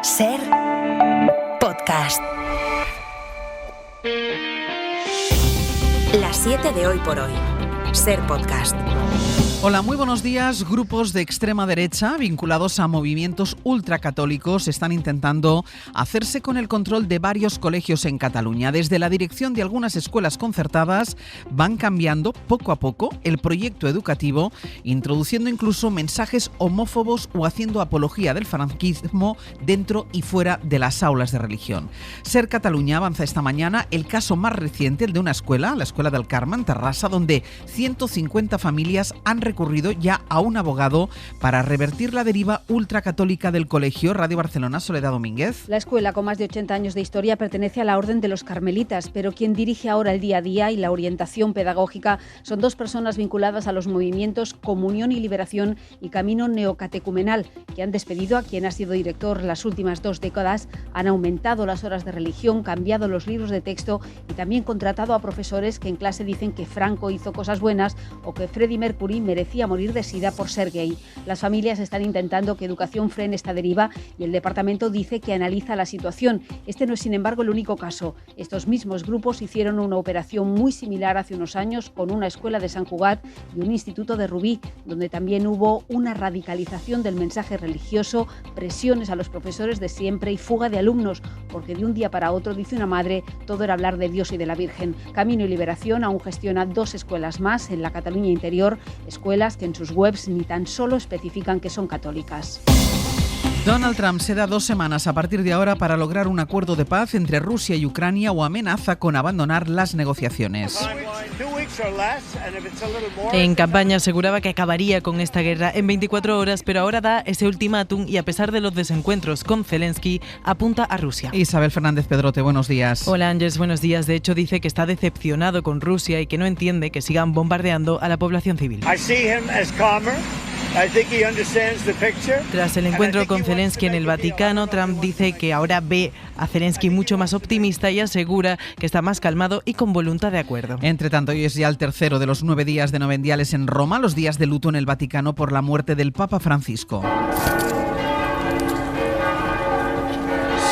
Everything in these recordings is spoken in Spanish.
Ser podcast. Las 7 de hoy por hoy. Ser podcast. Hola, muy buenos días. Grupos de extrema derecha vinculados a movimientos ultracatólicos están intentando hacerse con el control de varios colegios en Cataluña. Desde la dirección de algunas escuelas concertadas van cambiando poco a poco el proyecto educativo, introduciendo incluso mensajes homófobos o haciendo apología del franquismo dentro y fuera de las aulas de religión. Ser Cataluña avanza esta mañana el caso más reciente, el de una escuela, la Escuela del Carme, en Terrassa, donde 150 familias han recurrido ya a un abogado para revertir la deriva ultracatólica del colegio. Radio Barcelona, Soledad Domínguez. La escuela, con más de 80 años de historia, pertenece a la Orden de los Carmelitas, pero quien dirige ahora el día a día y la orientación pedagógica son dos personas vinculadas a los movimientos Comunión y Liberación y Camino Neocatecumenal, que han despedido a quien ha sido director las últimas 2 décadas, han aumentado las horas de religión, cambiado los libros de texto y también contratado a profesores que en clase dicen que Franco hizo cosas buenas o que Freddie Mercury merecía morir de sida por ser gay. Las familias están intentando que Educación frene esta deriva y el departamento dice que analiza la situación. Este no es, sin embargo, el único caso. Estos mismos grupos hicieron una operación muy similar hace unos años con una escuela de Sant Cugat y un instituto de Rubí, donde también hubo una radicalización del mensaje religioso, presiones a los profesores de siempre y fuga de alumnos, porque de un día para otro, dice una madre, todo era hablar de Dios y de la Virgen. Camino y Liberación aún gestiona 2 escuelas más en la Cataluña interior, escuelas que en sus webs ni tan solo especifican que son católicas. Donald Trump se da 2 semanas a partir de ahora para lograr un acuerdo de paz entre Rusia y Ucrania o amenaza con abandonar las negociaciones. En campaña aseguraba que acabaría con esta guerra en 24 horas, pero ahora da ese ultimátum y a pesar de los desencuentros con Zelensky, apunta a Rusia. Isabel Fernández Pedrote, buenos días. Hola Ángeles, buenos días. De hecho dice que está decepcionado con Rusia y que no entiende que sigan bombardeando a la población civil. Tras el encuentro con Zelensky en el Vaticano, Trump dice que ahora ve a Zelensky mucho más optimista y asegura que está más calmado y con voluntad de acuerdo. Entre tanto, hoy es ya el tercero de los 9 días de novendiales en Roma, los días de luto en el Vaticano por la muerte del Papa Francisco.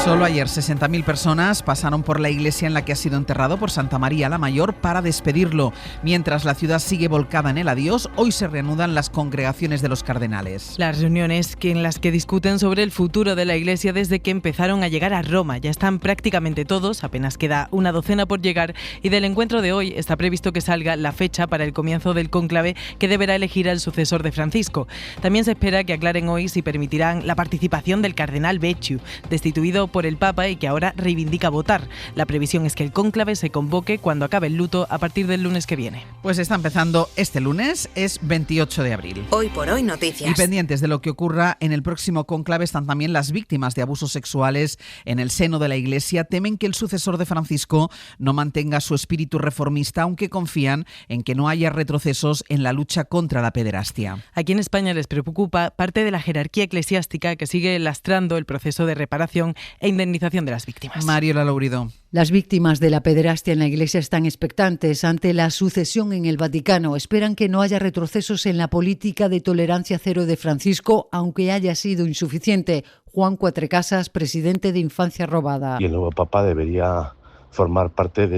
Solo ayer 60.000 personas pasaron por la iglesia en la que ha sido enterrado por Santa María la Mayor para despedirlo. Mientras la ciudad sigue volcada en el adiós, hoy se reanudan las congregaciones de los cardenales. Las reuniones en las que discuten sobre el futuro de la iglesia desde que empezaron a llegar a Roma. Ya están prácticamente todos, apenas queda una docena por llegar, y del encuentro de hoy está previsto que salga la fecha para el comienzo del cónclave que deberá elegir al sucesor de Francisco. También se espera que aclaren hoy si permitirán la participación del cardenal Becciu, destituido por el Papa y que ahora reivindica votar. La previsión es que el cónclave se convoque cuando acabe el luto a partir del lunes que viene. Pues está empezando este lunes, es 28 de abril. Hoy por hoy noticias. Y pendientes de lo que ocurra en el próximo cónclave están también las víctimas de abusos sexuales en el seno de la Iglesia. Temen que el sucesor de Francisco no mantenga su espíritu reformista, aunque confían en que no haya retrocesos en la lucha contra la pederastia. Aquí en España les preocupa parte de la jerarquía eclesiástica que sigue lastrando el proceso de reparación e indemnización de las víctimas. Mariola Lourido. Las víctimas de la pederastia en la Iglesia están expectantes ante la sucesión en el Vaticano. Esperan que no haya retrocesos en la política de tolerancia cero de Francisco, aunque haya sido insuficiente. Juan Cuatrecasas, presidente de Infancia Robada. Y el nuevo Papa debería formar parte de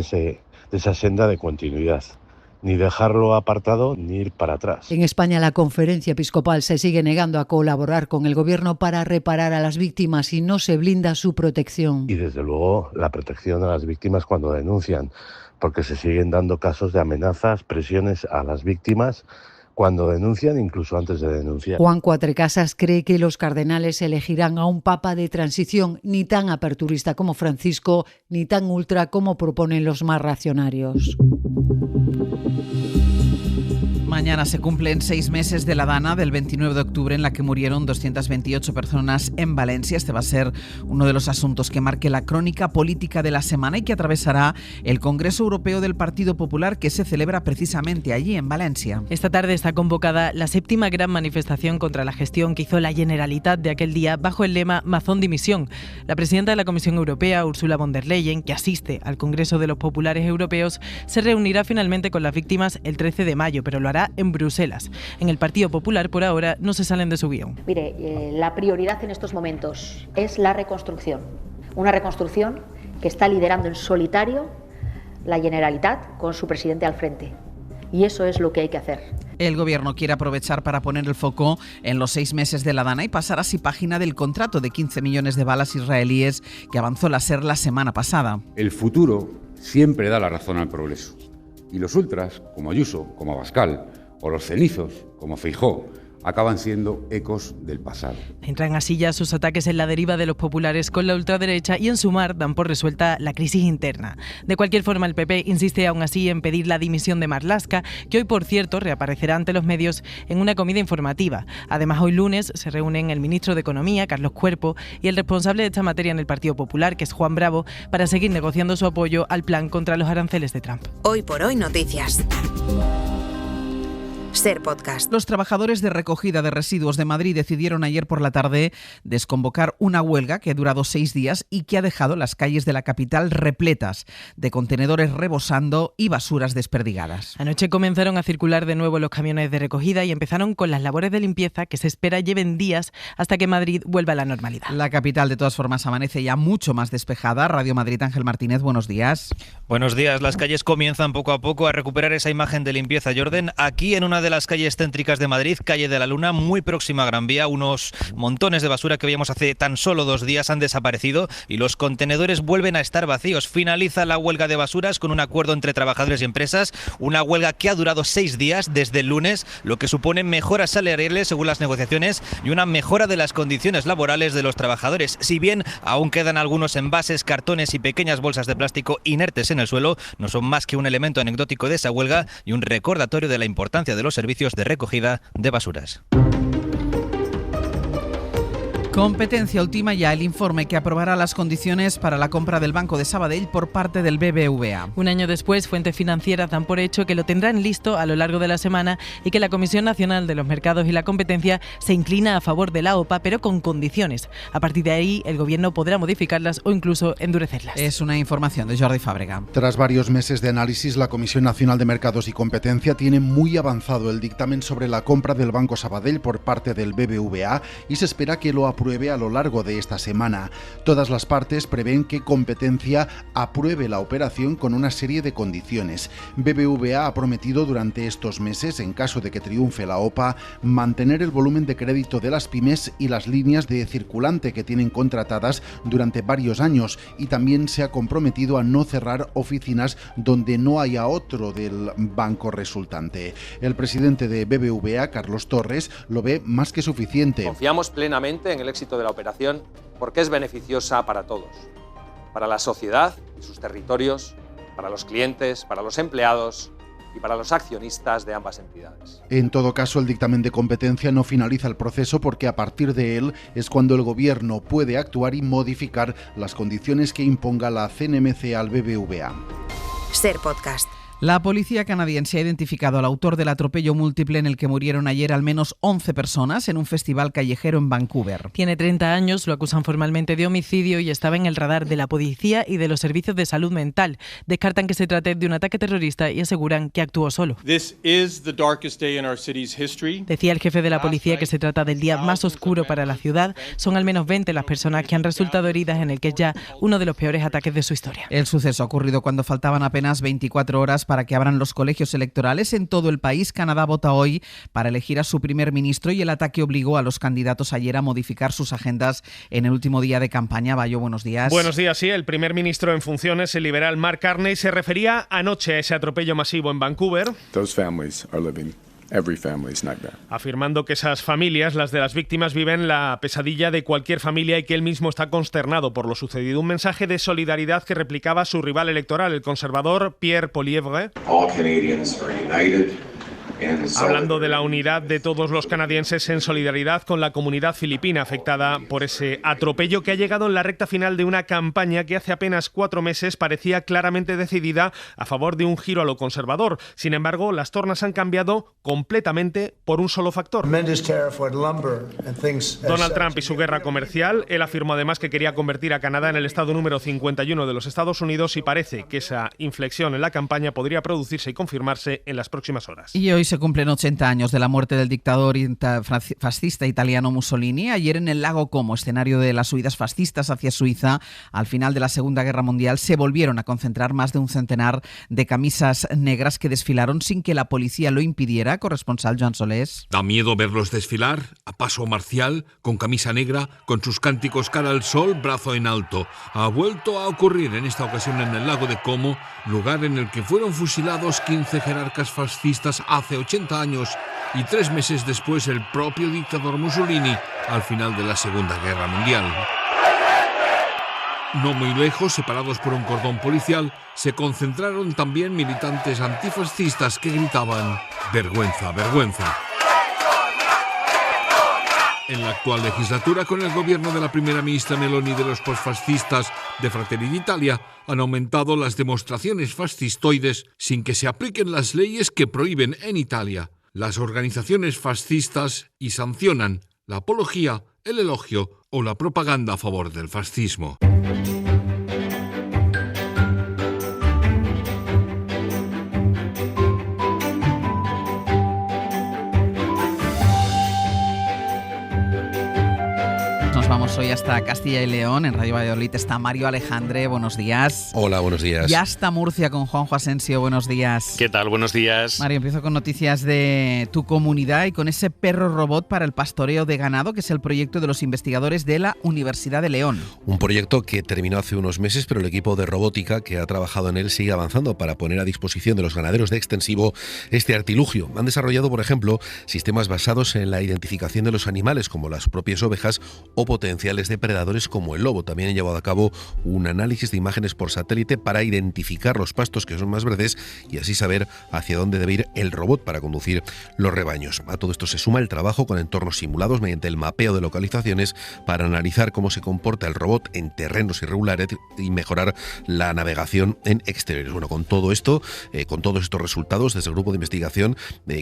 esa senda de continuidad. Ni dejarlo apartado ni ir para atrás. En España, la Conferencia Episcopal se sigue negando a colaborar con el gobierno para reparar a las víctimas y no se blinda su protección. Y desde luego la protección a las víctimas cuando denuncian, porque se siguen dando casos de amenazas, presiones a las víctimas cuando denuncian, incluso antes de denunciar. Juan Cuatrecasas cree que los cardenales elegirán a un papa de transición ni tan aperturista como Francisco, ni tan ultra como proponen los más reaccionarios. Mañana se cumplen 6 meses de la dana del 29 de octubre en la que murieron 228 personas en Valencia. Este va a ser uno de los asuntos que marque la crónica política de la semana y que atravesará el Congreso Europeo del Partido Popular que se celebra precisamente allí en Valencia. Esta tarde está convocada la 7ª gran manifestación contra la gestión que hizo la Generalitat de aquel día bajo el lema Mazón dimisión. La presidenta de la Comisión Europea, Ursula von der Leyen, que asiste al Congreso de los Populares Europeos, se reunirá finalmente con las víctimas el 13 de mayo, pero lo hará en Bruselas. En el Partido Popular, por ahora, no se salen de su guión. Mire, la prioridad en estos momentos es la reconstrucción. Una reconstrucción que está liderando en solitario la Generalitat con su presidente al frente. Y eso es lo que hay que hacer. El Gobierno quiere aprovechar para poner el foco en los 6 meses de la DANA y pasar así página del contrato de 15 millones de balas israelíes que avanzó la SER la semana pasada. El futuro siempre da la razón al progreso. Y los ultras, como Ayuso, como Abascal, o los cenizos, como Feijóo, acaban siendo ecos del pasado. Entran así ya sus ataques en la deriva de los populares con la ultraderecha y en Sumar dan por resuelta la crisis interna. De cualquier forma, el PP insiste aún así en pedir la dimisión de Marlaska, que hoy, por cierto, reaparecerá ante los medios en una comida informativa. Además, hoy lunes se reúnen el ministro de Economía, Carlos Cuerpo, y el responsable de esta materia en el Partido Popular, que es Juan Bravo, para seguir negociando su apoyo al plan contra los aranceles de Trump. Hoy por hoy noticias. Ser Podcast. Los trabajadores de recogida de residuos de Madrid decidieron ayer por la tarde desconvocar una huelga que ha durado 6 días y que ha dejado las calles de la capital repletas de contenedores rebosando y basuras desperdigadas. Anoche comenzaron a circular de nuevo los camiones de recogida y empezaron con las labores de limpieza que se espera lleven días hasta que Madrid vuelva a la normalidad. La capital, de todas formas, amanece ya mucho más despejada. Radio Madrid, Ángel Martínez, buenos días. Buenos días. Las calles comienzan poco a poco a recuperar esa imagen de limpieza. Jordan, aquí en una de las calles céntricas de Madrid, calle de la Luna, muy próxima a Gran Vía, unos montones de basura que veíamos hace tan solo 2 días han desaparecido y los contenedores vuelven a estar vacíos. Finaliza la huelga de basuras con un acuerdo entre trabajadores y empresas, una huelga que ha durado 6 días desde el lunes, lo que supone mejoras salariales según las negociaciones y una mejora de las condiciones laborales de los trabajadores. Si bien aún quedan algunos envases, cartones y pequeñas bolsas de plástico inertes en el suelo, no son más que un elemento anecdótico de esa huelga y un recordatorio de la importancia de los servicios de recogida de basuras. Competencia ultima ya el informe que aprobará las condiciones para la compra del Banco de Sabadell por parte del BBVA. Un año después, fuentes financieras dan por hecho que lo tendrán listo a lo largo de la semana y que la Comisión Nacional de los Mercados y la Competencia se inclina a favor de la OPA, pero con condiciones. A partir de ahí, el Gobierno podrá modificarlas o incluso endurecerlas. Es una información de Jordi Fábrega. Tras varios meses de análisis, la Comisión Nacional de Mercados y Competencia tiene muy avanzado el dictamen sobre la compra del Banco Sabadell por parte del BBVA y se espera que lo apruebe a lo largo de esta semana. Todas las partes prevén que Competencia apruebe la operación con una serie de condiciones. BBVA ha prometido durante estos meses, en caso de que triunfe la OPA, mantener el volumen de crédito de las pymes y las líneas de circulante que tienen contratadas durante varios años, y también se ha comprometido a no cerrar oficinas donde no haya otro del banco resultante. El presidente de BBVA, Carlos Torres, lo ve más que suficiente. Confiamos plenamente en el éxito de la operación porque es beneficiosa para todos, para la sociedad y sus territorios, para los clientes, para los empleados y para los accionistas de ambas entidades. En todo caso, el dictamen de Competencia no finaliza el proceso porque a partir de él es cuando el Gobierno puede actuar y modificar las condiciones que imponga la CNMC al BBVA. Ser Podcast. La policía canadiense ha identificado al autor del atropello múltiple en el que murieron ayer al menos 11 personas en un festival callejero en Vancouver. Tiene 30 años, lo acusan formalmente de homicidio y estaba en el radar de la policía y de los servicios de salud mental. Descartan que se trate de un ataque terrorista y aseguran que actuó solo. Decía el jefe de la policía que se trata del día más oscuro para la ciudad. Son al menos 20 las personas que han resultado heridas en el que es ya uno de los peores ataques de su historia. El suceso ha ocurrido cuando faltaban apenas 24 horas para que abran los colegios electorales en todo el país. Canadá vota hoy para elegir a su primer ministro y el ataque obligó a los candidatos ayer a modificar sus agendas en el último día de campaña. Bayo, buenos días. Buenos días, sí. El primer ministro en funciones, el liberal Mark Carney, se refería anoche a ese atropello masivo en Vancouver. Those families are living every family's nightmare. Afirmando que esas familias, las de las víctimas, viven la pesadilla de cualquier familia y que él mismo está consternado por lo sucedido. Un mensaje de solidaridad que replicaba su rival electoral, el conservador Pierre Poilievre. All Canadians are united. Hablando de la unidad de todos los canadienses en solidaridad con la comunidad filipina afectada por ese atropello que ha llegado en la recta final de una campaña que hace apenas 4 meses parecía claramente decidida a favor de un giro a lo conservador. Sin embargo, las tornas han cambiado completamente por un solo factor. Donald Trump y su guerra comercial. Él afirmó además que quería convertir a Canadá en el estado número 51 de los Estados Unidos y parece que esa inflexión en la campaña podría producirse y confirmarse en las próximas horas. Y hoy se se cumplen 80 años de la muerte del dictador fascista italiano Mussolini. Ayer en el lago Como, escenario de las huidas fascistas hacia Suiza, al final de la Segunda Guerra Mundial, se volvieron a concentrar más de un centenar de camisas negras que desfilaron sin que la policía lo impidiera. Corresponsal Joan Solés. Da miedo verlos desfilar a paso marcial, con camisa negra, con sus cánticos cara al sol, brazo en alto. Ha vuelto a ocurrir en esta ocasión en el lago de Como, lugar en el que fueron fusilados 15 jerarcas fascistas hace 80 años y 3 meses después el propio dictador Mussolini al final de la Segunda Guerra Mundial. No muy lejos, separados por un cordón policial, se concentraron también militantes antifascistas que gritaban «¡Vergüenza, vergüenza!». En la actual legislatura, con el gobierno de la primera ministra Meloni de los posfascistas de Fratelli d'Italia, han aumentado las demostraciones fascistoides sin que se apliquen las leyes que prohíben en Italia las organizaciones fascistas y sancionan la apología, el elogio o la propaganda a favor del fascismo. Vamos hoy hasta Castilla y León. En Radio Valladolid está Mario Alejandre. Buenos días. Hola, buenos días. Y hasta Murcia con Juanjo Asensio. Buenos días. ¿Qué tal? Buenos días. Mario, empiezo con noticias de tu comunidad y con ese perro robot para el pastoreo de ganado, que es el proyecto de los investigadores de la Universidad de León. Un proyecto que terminó hace unos meses, pero el equipo de robótica que ha trabajado en él sigue avanzando para poner a disposición de los ganaderos de extensivo este artilugio. Han desarrollado, por ejemplo, sistemas basados en la identificación de los animales, como las propias ovejas, o potenciales depredadores como el lobo. También han llevado a cabo un análisis de imágenes por satélite para identificar los pastos que son más verdes y así saber hacia dónde debe ir el robot para conducir los rebaños. A todo esto se suma el trabajo con entornos simulados mediante el mapeo de localizaciones para analizar cómo se comporta el robot en terrenos irregulares y mejorar la navegación en exteriores. Bueno, con todo esto, con todos estos resultados, desde el grupo de investigación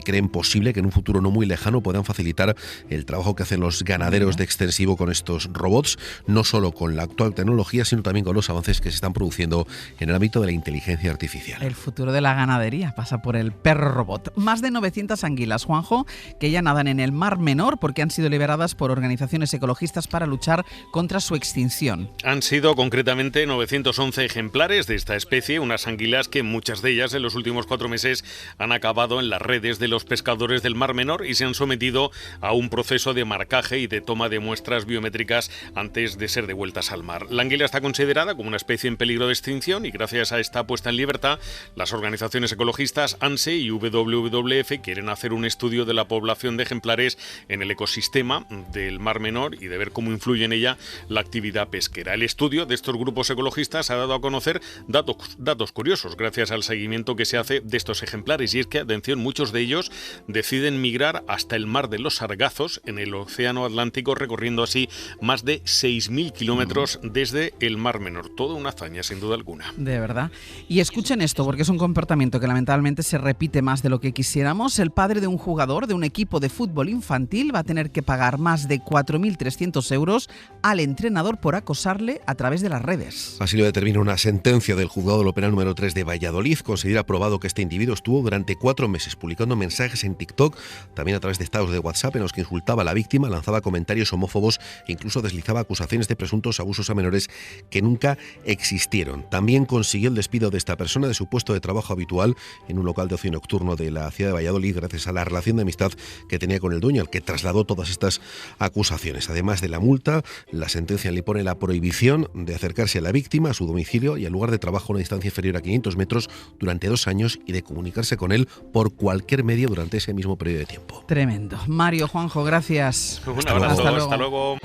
creen posible que en un futuro no muy lejano puedan facilitar el trabajo que hacen los ganaderos de extensivo con estos robots, no solo con la actual tecnología, sino también con los avances que se están produciendo en el ámbito de la inteligencia artificial. El futuro de la ganadería pasa por el perro robot. Más de 900 anguilas, Juanjo, que ya nadan en el Mar Menor porque han sido liberadas por organizaciones ecologistas para luchar contra su extinción. Han sido concretamente 911 ejemplares de esta especie, unas anguilas que muchas de ellas en los últimos 4 meses han acabado en las redes de los pescadores del Mar Menor y se han sometido a un proceso de marcaje y de toma de muestras biométricas antes de ser devueltas al mar. La anguila está considerada como una especie en peligro de extinción y gracias a esta puesta en libertad, las organizaciones ecologistas ANSE y WWF quieren hacer un estudio de la población de ejemplares en el ecosistema del Mar Menor y de ver cómo influye en ella la actividad pesquera. El estudio de estos grupos ecologistas ha dado a conocer datos curiosos gracias al seguimiento que se hace de estos ejemplares y es que, atención, muchos de ellos deciden migrar hasta el Mar de los Sargazos en el Océano Atlántico, recorriendo así más de 6.000 kilómetros desde el Mar Menor. Toda una hazaña, sin duda alguna. De verdad. Y escuchen esto, porque es un comportamiento que lamentablemente se repite más de lo que quisiéramos. El padre de un jugador de un equipo de fútbol infantil va a tener que pagar más de 4.300 euros al entrenador por acosarle a través de las redes. Así lo determina una sentencia del juzgado de lo penal número 3 de Valladolid. Considera probado que este individuo estuvo durante 4 meses publicando mensajes en TikTok, también a través de estados de WhatsApp, en los que insultaba a la víctima, lanzaba comentarios homófobos e incluso deslizaba acusaciones de presuntos abusos a menores que nunca existieron. También consiguió el despido de esta persona de su puesto de trabajo habitual en un local de ocio nocturno de la ciudad de Valladolid gracias a la relación de amistad que tenía con el dueño, al que trasladó todas estas acusaciones. Además de la multa, la sentencia le pone la prohibición de acercarse a la víctima, a su domicilio y al lugar de trabajo a una distancia inferior a 500 metros durante 2 años y de comunicarse con él por cualquier medio durante ese mismo periodo de tiempo. Tremendo. Mario, Juanjo, gracias. Un abrazo, hasta luego.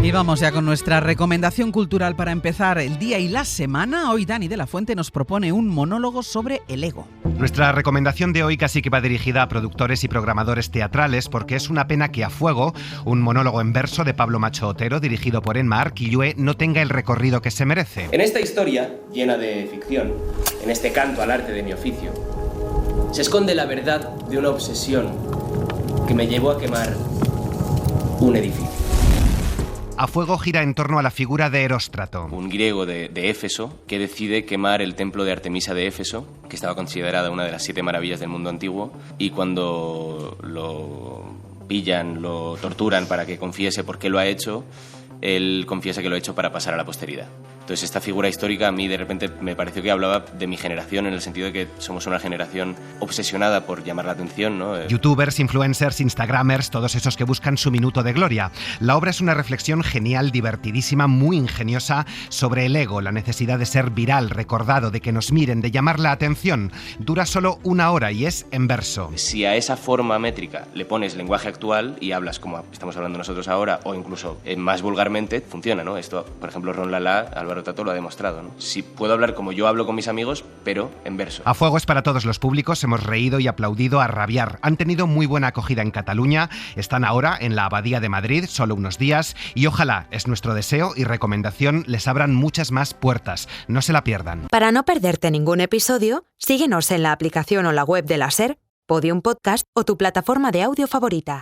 Y vamos ya con nuestra recomendación cultural para empezar el día y la semana. Hoy Dani de la Fuente nos propone un monólogo sobre el ego. Nuestra recomendación de hoy casi que va dirigida a productores y programadores teatrales porque es una pena que A Fuego, un monólogo en verso de Pablo Macho Otero dirigido por Emma Arquillue, no tenga el recorrido que se merece. En esta historia, llena de ficción, en este canto al arte de mi oficio, se esconde la verdad de una obsesión que me llevó a quemar un edificio. A Fuego gira en torno a la figura de Eróstrato, un griego de Éfeso que decide quemar el templo de Artemisa de Éfeso, que estaba considerada una de las 7 maravillas del mundo antiguo, y cuando lo pillan, lo torturan para que confiese por qué lo ha hecho, él confiesa que lo ha hecho para pasar a la posteridad. Entonces esta figura histórica a mí de repente me pareció que hablaba de mi generación, en el sentido de que somos una generación obsesionada por llamar la atención, ¿no? Youtubers, influencers, instagramers, todos esos que buscan su minuto de gloria. La obra es una reflexión genial, divertidísima, muy ingeniosa sobre el ego, la necesidad de ser viral, recordado, de que nos miren, de llamar la atención. Dura solo 1 hora y es en verso. Si a esa forma métrica le pones lenguaje actual y hablas como estamos hablando nosotros ahora, o incluso más vulgarmente, funciona, ¿no? Esto, por ejemplo, Ron Lala, Álvaro Tato lo ha demostrado, ¿no? Si puedo hablar como yo hablo con mis amigos, pero en verso. A Fuego es para todos los públicos, hemos reído y aplaudido a rabiar. Han tenido muy buena acogida en Cataluña, están ahora en la Abadía de Madrid, solo unos días, y ojalá, es nuestro deseo y recomendación, les abran muchas más puertas. No se la pierdan. Para no perderte ningún episodio, síguenos en la aplicación o la web de la SER, Podium Podcast o tu plataforma de audio favorita.